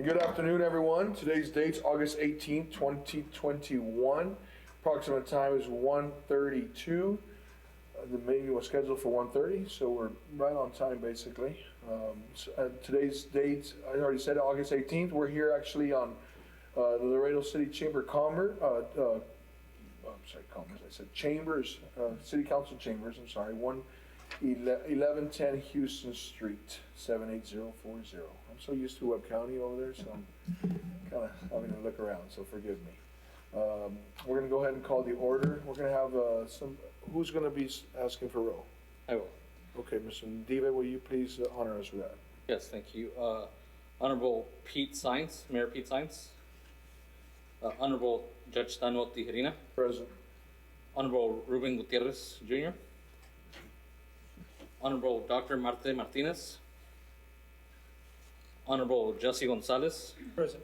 Good afternoon, everyone. Today's date's August 18th, 2021. Approximate time is 1:32. The meeting was scheduled for 1:30, so we're right on time, basically. Today's date, I already said August 18th. We're here actually on the Laredo City Chamber Commerce. Commerce. I said Chambers, City Council Chambers. I'm sorry, 1110 Houston Street, 78040. I'm so used to Webb County over there, so I'm kind of having to look around, so forgive me. We're going to go ahead and call the order. We're going to have who's going to be asking for roll? I will. Okay, Mr. Ndive, will you please honor us with that? Yes, thank you. Honorable Pete Sines, Mayor Pete Sines. Honorable Judge Tano Tijerina. Present. Honorable Ruben Gutierrez, Jr. Honorable Dr. Marte Martinez. Honorable Jesse Gonzalez. Present.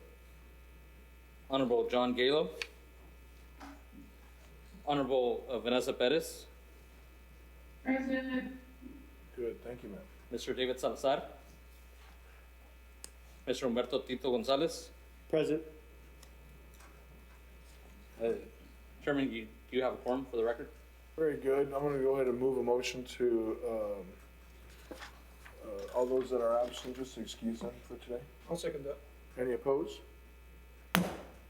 Honorable John Galo. Honorable Vanessa Perez. Present. Good, thank you, ma'am. Mr. David Salazar. Mr. Humberto Tito Gonzalez. Present. Chairman, do you have a quorum for the record? Very good. I'm going to go ahead and move a motion to all those that are absent, just to excuse them for today. I'll second that. Any opposed?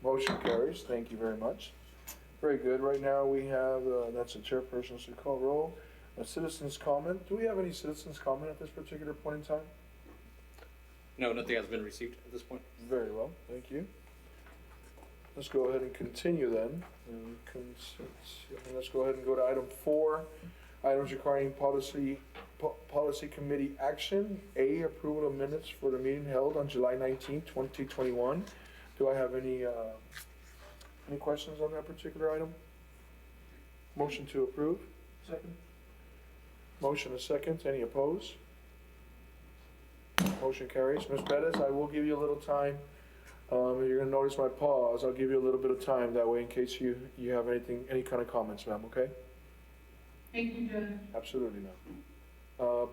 Motion carries. Thank you very much. Very good. Right now we have, that's a chairperson to call roll. A citizen's comment. Do we have any citizen's comment at this particular point in time? No, nothing has been received at this point. Very well. Thank you. Let's go ahead and continue then. Let's go ahead and go to item 4. Items requiring policy committee action. A, approval of minutes for the meeting held on July 19th, 2021. Do I have any questions on that particular item? Motion to approve. Second. Motion is second. Any opposed? Motion carries. Ms. Perez, I will give you a little time. You're going to notice my pause. I'll give you a little bit of time that way in case you have any kind of comments, ma'am, okay? Thank you, Judge. Absolutely, ma'am.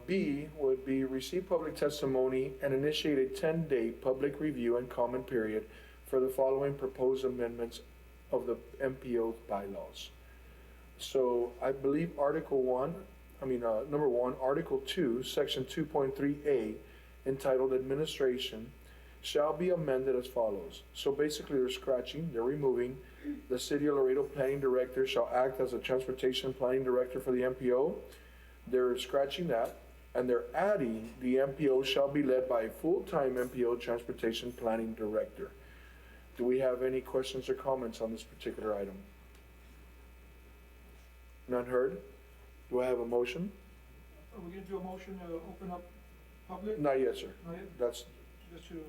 B would be receive public testimony and initiate a 10-day public review and comment period for the following proposed amendments of the MPO bylaws. So I believe number 1, Article 2, Section 2.3A, entitled Administration, shall be amended as follows. So basically they're removing the City of Laredo Planning Director shall act as a Transportation Planning Director for the MPO. They're scratching that, and they're adding the MPO shall be led by a full-time MPO Transportation Planning Director. Do we have any questions or comments on this particular item? None heard? Do I have a motion? Are we going to do a motion to open up public? Not yet, sir. Not yet? That's. Just to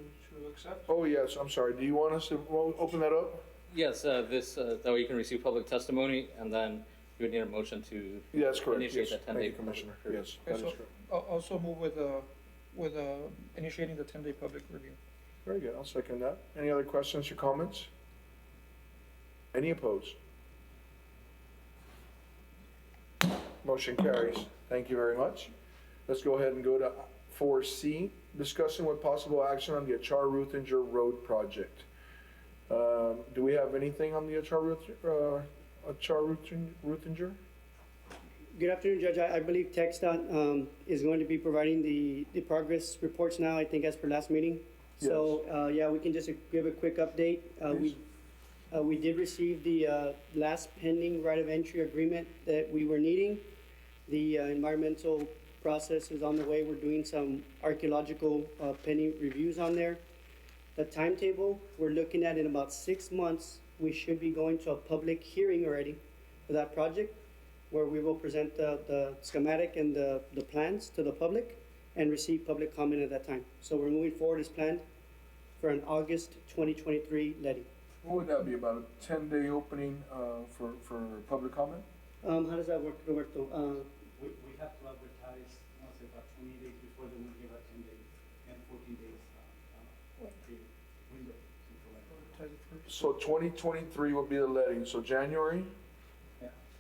accept? Oh yes, I'm sorry. Do you want us to open that up? Yes, that way you can receive public testimony, and then you would need a motion to Yeah, that's correct. initiate Yes. that 10-day Thank you, Commissioner. period. Yes, Okay, that so is correct. I'll also move with initiating the 10-day public review. Very good. I'll second that. Any other questions or comments? Any opposed? Motion carries. Thank you very much. Let's go ahead and go to 4C, discussing with possible action on the Achar Ruthinger Road project. Do we have anything on the Achar Ruthinger? Good afternoon, Judge. I believe TxDOT is going to be providing the progress reports now, I think, as per last meeting. So, yeah, we can just give a quick update. We did receive the last pending right of entry agreement that we were needing. The environmental process is on the way. We're doing some archaeological pending reviews on there. The timetable we're looking at in about 6 months, we should be going to a public hearing already for that project, where we will present the schematic and the plans to the public and receive public comment at that time. So we're moving forward as planned for an August 2023 letting. What would that be, about a 10-day opening for public comment? How does that work, Roberto? We have to advertise, I'll say about 20 days before, then we give a 10 days and 14 days window to provide. So 2023 will be the letting, so January?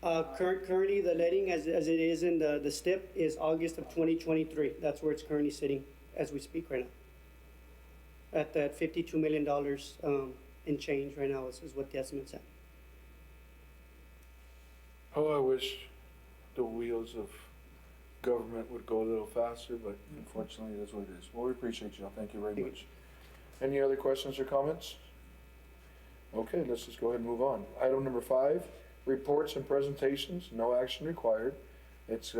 Currently, the letting as it is in the STIP is August of 2023. That's where it's currently sitting as we speak right now. at that $52 million in change right now is what the estimate's at. Oh, I wish the wheels of government would go a little faster, but unfortunately, that's what it is. Well, we appreciate you. Thank you very Thank you. much. Any other questions or comments? Okay, let's just go ahead and move on. Item number 5, reports and presentations, no action required. It's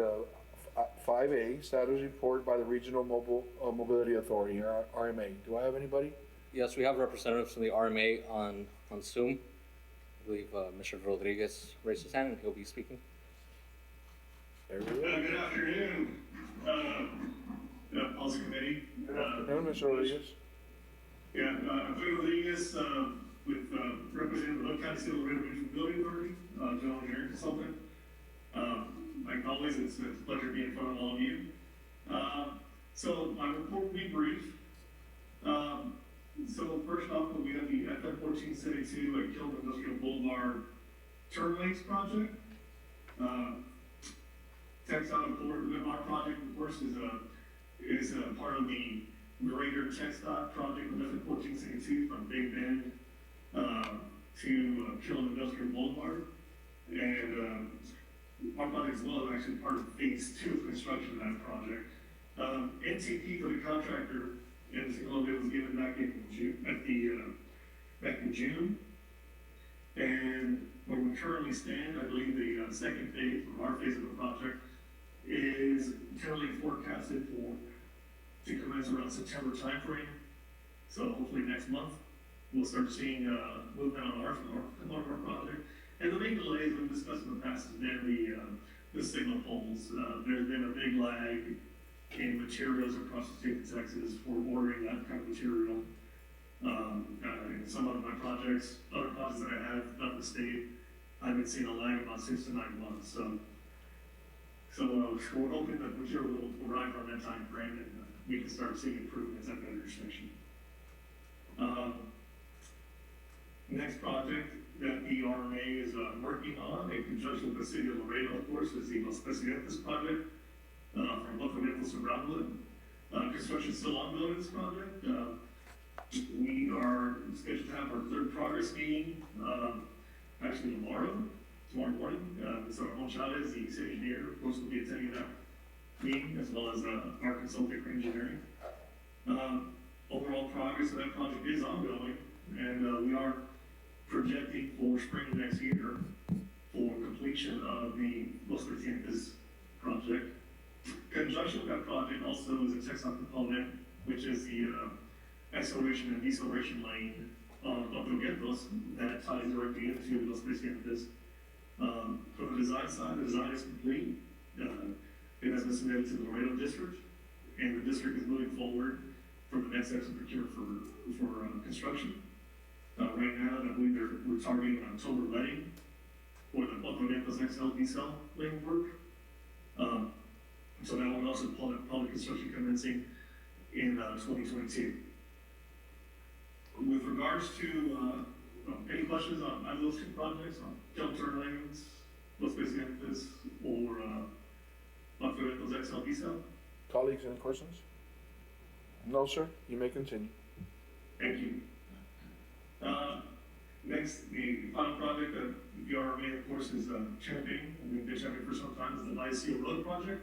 5A, status report by the Regional Mobility Authority, or RMA. Do I have anybody? Yes, we have representatives from the RMA on Zoom. I believe Mr. Rodriguez raised his hand and he'll be speaking. There we go. Good afternoon, Policy Committee. Good afternoon, Mr. Rodriguez. Antonio Rodriguez, with representing the Lake County Civil Regional Building Authority, general engineering consultant. Like always, it's a pleasure being in front of all of you. So my report will be brief. So first off, we have the FM 1472 at Kilton Industrial Boulevard Turn Lanes project. Textile our project, of course, is part of the greater textile project of FM 1472 from Big Bend to Kilton Industrial Boulevard. And our project as well is actually part of phase 2 of construction of that project. NTP for the contractor and the signal bid was given back in June. And where we currently stand, I believe the second phase, or our phase of the project, is currently forecasted to commence around September timeframe. So hopefully next month we'll start seeing movement on our project. And the main delays we've discussed in the past has been the signal poles. There's been a big lag in materials across the state of Texas for ordering that kind of material. In some of my projects, other projects that I have throughout the state, I've been seeing a lag about 6 to 9 months. So we're hoping that material will arrive on that time frame and we can start seeing improvements at that intersection. Next project that the RMA is working on in conjunction with the city of Laredo, of course, is the Los Presidentes project from Los Presidentes to Brownwood. Construction is still ongoing in this project. We are scheduled to have our third progress meeting actually tomorrow morning. So Ramon Chavez, the city engineer, of course, will be attending that meeting, as well as our consultant for engineering. Overall progress of that project is ongoing, and we are projecting for spring of next year for completion of the Los Presidentes project. Conjunction with that project also is a textile component, which is the acceleration and deceleration lane of Progentos that ties directly into Los Presidentes. From the design side, the design is complete. It has been submitted to the Laredo district, and the district is moving forward for the next steps to procure for construction. Right now, I believe we're targeting an October letting for the Progentos XL decel lane work. So that will also public construction commencing in 2022. With regards to any questions on either of those 2 projects, on Kilton Turn Lanes, Los Presidentes, or Progentos XL decel? Colleagues, any questions? No, sir. You may continue. Thank you. Next, the final project that the RMA, of course, is championing, and we've been championing for some time, is the Lycia Road project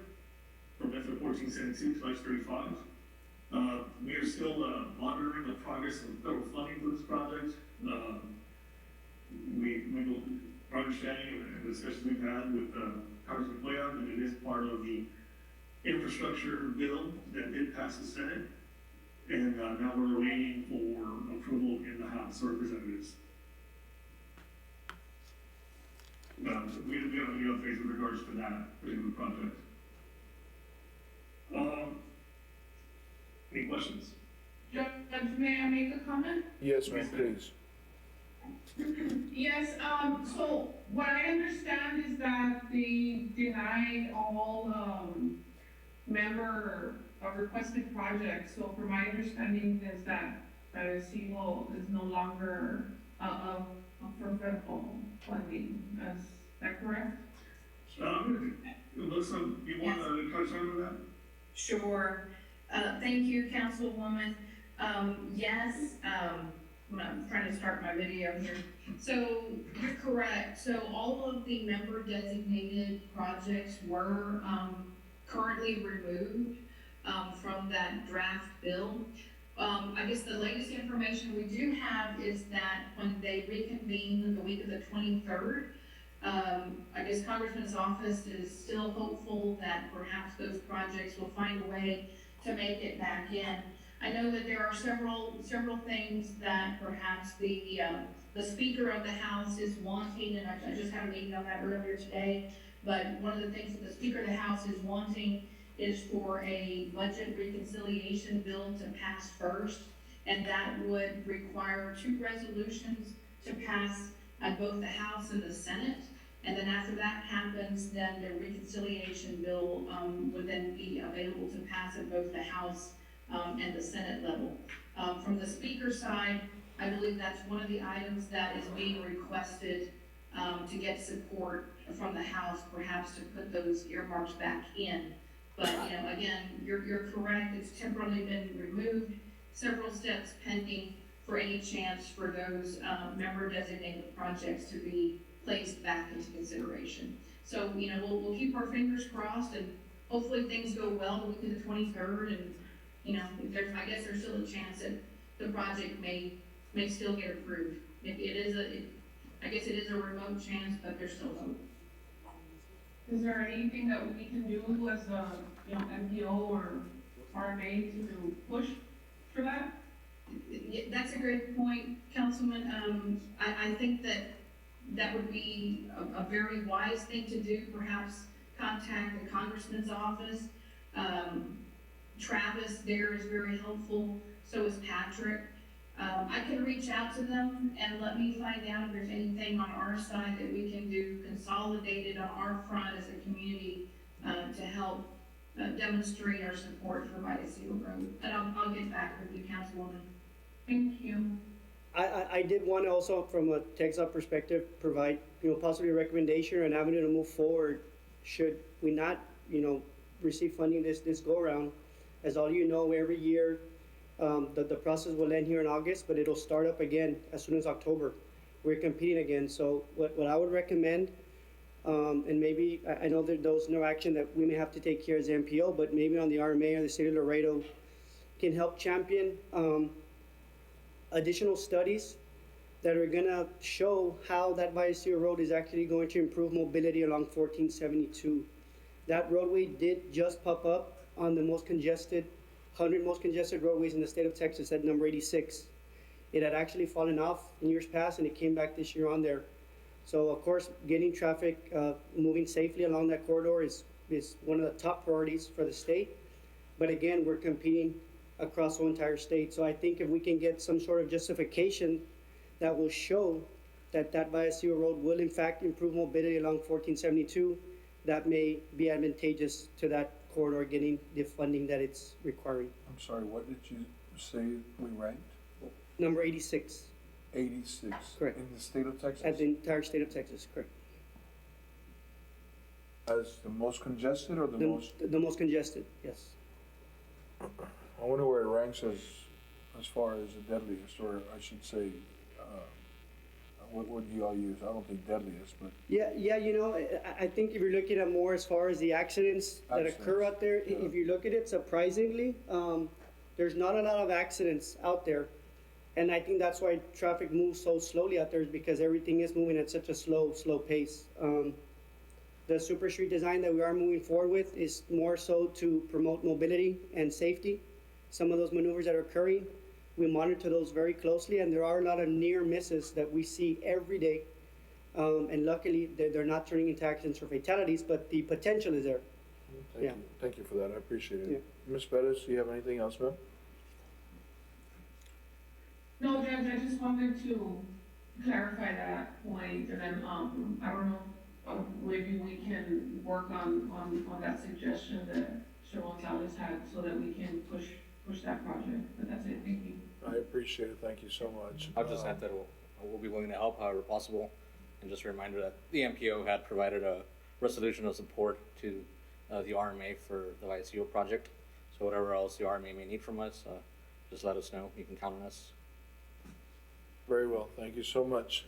from FM 1472 to H35. We are still monitoring the progress of federal funding for this project. Our understanding and the discussions we've had with Congressman Cuellar, that it is part of the infrastructure bill that did pass the Senate, and now we're waiting for approval in the House of Representatives. We don't have any updates with regards to that particular project. Any questions? Judge, may I make a comment? Yes, ma'am, please. Yes, so what I understand is that they denied all, member requested projects. So from my understanding is that SEMO is no longer, for federal funding. Is that correct? Melissa, you want to touch on that? Sure. Thank you, Councilwoman. Yes, I'm trying to start my video here. So you're correct. So all of the member designated projects were, currently removed, from that draft bill. I guess the latest information we do have is that when they reconvene the week of the 23rd, I guess Congressman's office is still hopeful that perhaps those projects will find a way to make it back in. I know that there are several things that perhaps the Speaker of the House is wanting, and I just had a meeting on that earlier today, but one of the things that the Speaker of the House is wanting is for a budget reconciliation bill to pass first, and that would require 2 resolutions to pass at both the House and the Senate. And then after that happens, then the reconciliation bill would then be available to pass at both the House and the Senate level. From the Speaker's side, I believe that's one of the items that is being requested to get support from the House, perhaps to put those earmarks back in. But, again, you're correct, it's temporarily been removed, several steps pending for any chance for those member designated projects to be placed back into consideration. So, we'll keep our fingers crossed, and hopefully things go well the week of the 23rd, and, I guess there's still a chance that the project may still get approved. I guess it is a remote chance, but there's still hope. Is there anything that we can do as a, MPO or RMA to push for that? Yeah, that's a great point, Councilman. I think that would be a very wise thing to do, perhaps contact the Congressman's office. Travis there is very helpful, so is Patrick. I can reach out to them and let me find out if there's anything on our side that we can do consolidated on our front as a community to help demonstrate our support for Vidacio Road. And I'll get back with you, Councilwoman. Thank you. I did want to also, from a TechSop perspective, provide, possibly a recommendation or an avenue to move forward should we not, receive funding this go around. As all you know, every year, the process will end here in August, but it'll start up again as soon as October. We're competing again. So what I would recommend, and maybe, I know that there's no action that we may have to take here as MPO, but maybe on the RMA or the City of Laredo can help champion additional studies that are gonna show how that Vidacio Road is actually going to improve mobility along 1472. That roadway did just pop up on the most congested, 100 most congested roadways in the state of Texas at number 86. It had actually fallen off in years past and it came back this year on there. So of course, getting traffic moving safely along that corridor is one of the top priorities for the state. But again, we're competing across the entire state. So I think if we can get some sort of justification that will show that Vidacio Road will in fact improve mobility along 1472, that may be advantageous to that corridor getting the funding that it's requiring. I'm sorry, what did you say we ranked? Number 86. 86. Correct. In the state of Texas? At the entire state of Texas, correct. As the most congested or the most? The most congested, yes. I wonder where it ranks as far as the deadliest, or I should say, what would you all use? I don't think deadliest, but. Yeah, I think if you're looking at more as far as the accidents that occur out there, yeah. If you look at it, surprisingly, there's not a lot of accidents out there. And I think that's why traffic moves so slowly out there, is because everything is moving at such a slow pace. The super street design that we are moving forward with is more so to promote mobility and safety. Some of those maneuvers that are occurring, we monitor those very closely, and there are a lot of near misses that we see every day. And luckily, they're not turning into accidents or fatalities, but the potential is there. Yeah. Thank you for that, I appreciate it. Yeah. Ms. Bettis, do you have anything else, ma'am? No, Judge, I just wanted to clarify that point, and then, I don't know, maybe we can work on that suggestion that Sharon Gonzalez had, so that we can push that project, but that's it, thank you. I appreciate it, thank you so much. I'll just add that we'll be willing to help however possible, and just a reminder that the MPO had provided a resolution of support to the RMA for the Vidacio project. So whatever else the RMA may need from us, just let us know. You can count on us. Very well, thank you so much.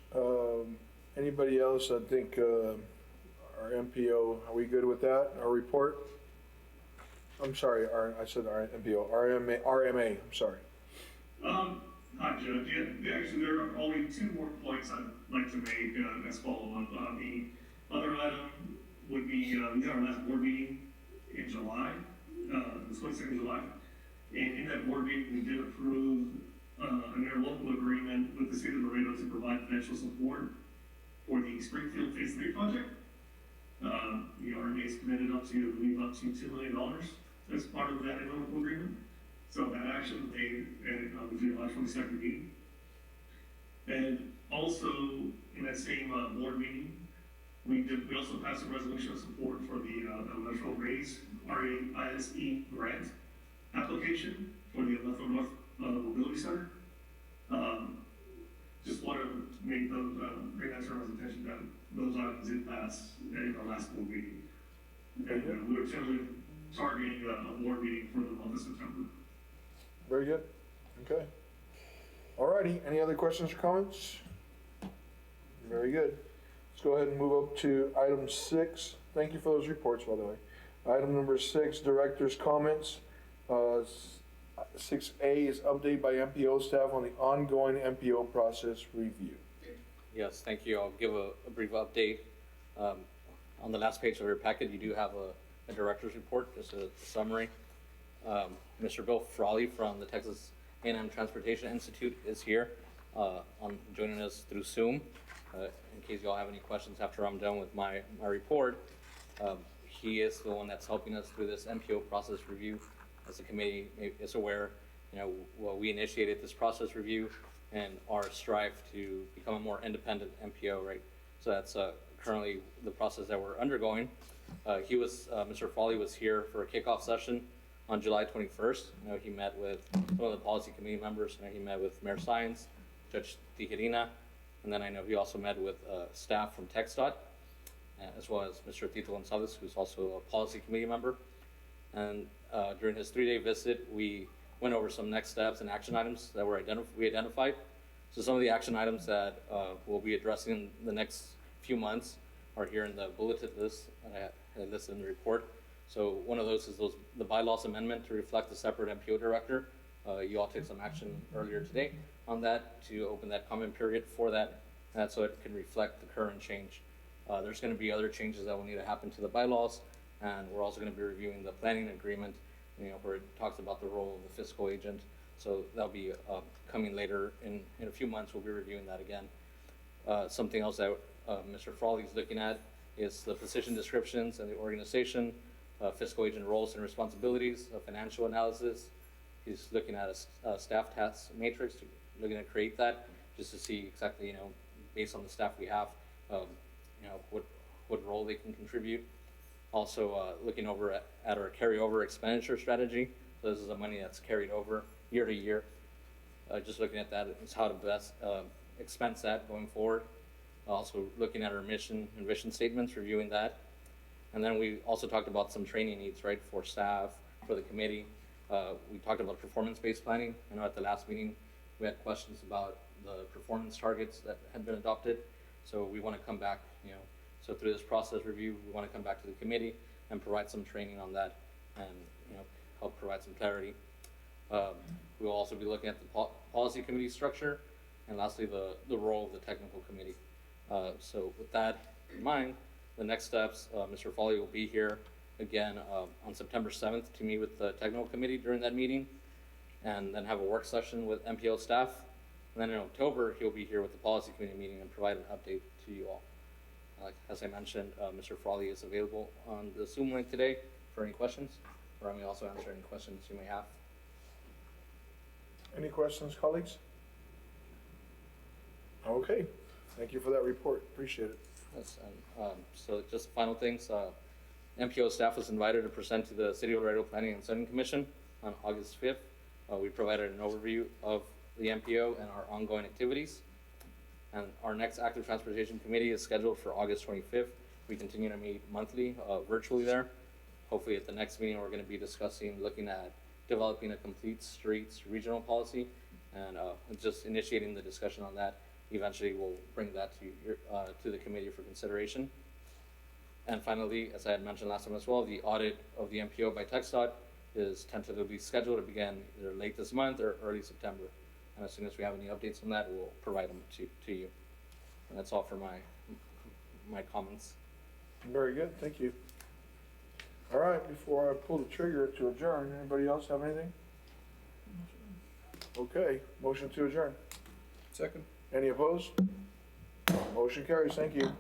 Anybody else? I think, our MPO, are we good with that? Our report? I'm sorry, I said our MPO, RMA, I'm sorry. Hi, Judge. Yeah, actually, there are only two more points I'd like to make as follow-up. The other item would be, we had our last board meeting in July, the 22nd of July. And in that board meeting, we did approve an interlocal agreement with the state of Laredo to provide financial support for the Springfield Phase 3 project. The RMA is committed up to, I believe, up to $2 million as part of that interlocal agreement. So that action they the July 22nd meeting. And also in that same board meeting, we also passed a resolution of support for the Metro RAISE grant application for the Metro North Mobility Center. Just want to make those bring that to everyone's attention that those items did pass in our last board meeting. And we were tentatively targeting a board meeting for the month of September. Very good, okay. Alrighty, any other questions or comments? Very good. Let's go ahead and move up to item 6. Thank you for those reports, by the way. Item number 6, director's comments. 6A is update by MPO staff on the ongoing MPO process review. Yes, thank you. I'll give a brief update. On the last page of your packet, you do have a director's report, just a summary. Mr. Bill Frawley from the Texas A&M Transportation Institute is here joining us through Zoom. In case you all have any questions after I'm done with my report, he is the one that's helping us through this MPO process review. As the committee is aware, we initiated this process review and our strive to become a more independent MPO, right? So that's currently the process that we're undergoing. Mr. Frawley was here for a kickoff session on July 21st. He met with some of the policy committee members. He met with Mayor Sines, Judge Tijerina, and then I know he also met with staff from TxDOT, as well as Mr. Tito Gonzalez, who's also a policy committee member. And during his 3-day visit, we went over some next steps and action items that we identified. So some of the action items that we'll be addressing in the next few months are here in the bulletin list that I had listed in the report. So one of those is the bylaws amendment to reflect the separate MPO director. You all took some action earlier today on that to open that comment period for that, and that's so it can reflect the current change. There's going to be other changes that will need to happen to the bylaws, and we're also going to be reviewing the planning agreement, where it talks about the role of the fiscal agent. So that'll be coming later in a few months. We'll be reviewing that again. Something else that Mr. Frawley is looking at is the position descriptions and the organization, fiscal agent roles and responsibilities, a financial analysis. He's looking at a staff task matrix, looking to create that just to see exactly, based on the staff we have, what role they can contribute. Also, looking over at our carryover expenditure strategy. So this is the money that's carried over year to year. Just looking at that is how to best expense that going forward. Also looking at our mission and vision statements, reviewing that. And then we also talked about some training needs, right, for staff, for the committee. We talked about performance-based planning. I know at the last meeting we had questions about the performance targets that had been adopted. So we want to come back, so through this process review, we want to come back to the committee and provide some training on that and, help provide some clarity. We will also be looking at the policy committee structure and lastly, the role of the technical committee. So with that in mind, the next steps, Mr. Frawley will be here again on September 7th to meet with the technical committee during that meeting and then have a work session with MPO staff. And then in October, he'll be here with the policy committee meeting and provide an update to you all. As I mentioned, Mr. Frawley is available on the Zoom link today for any questions, or I may also answer any questions you may have. Any questions, colleagues? Okay, thank you for that report, appreciate it. Yes, and so just final things, MPO staff was invited to present to the City of Laredo Planning and Zoning Commission on August 5th. We provided an overview of the MPO and our ongoing activities. And our next active transportation committee is scheduled for August 25th. We continue to meet monthly, virtually there. Hopefully at the next meeting, we're going to be looking at developing a complete streets regional policy, and just initiating the discussion on that. Eventually, we'll bring that to your, to the committee for consideration. And finally, as I had mentioned last time as well, the audit of the MPO by TxDOT is tentatively scheduled to begin either late this month or early September. And as soon as we have any updates on that, we'll provide them to you. And that's all for my comments. Very good, thank you. All right, before I pull the trigger to adjourn, anybody else have anything? Okay, motion to adjourn. Second. Any opposed? Motion carries, thank you.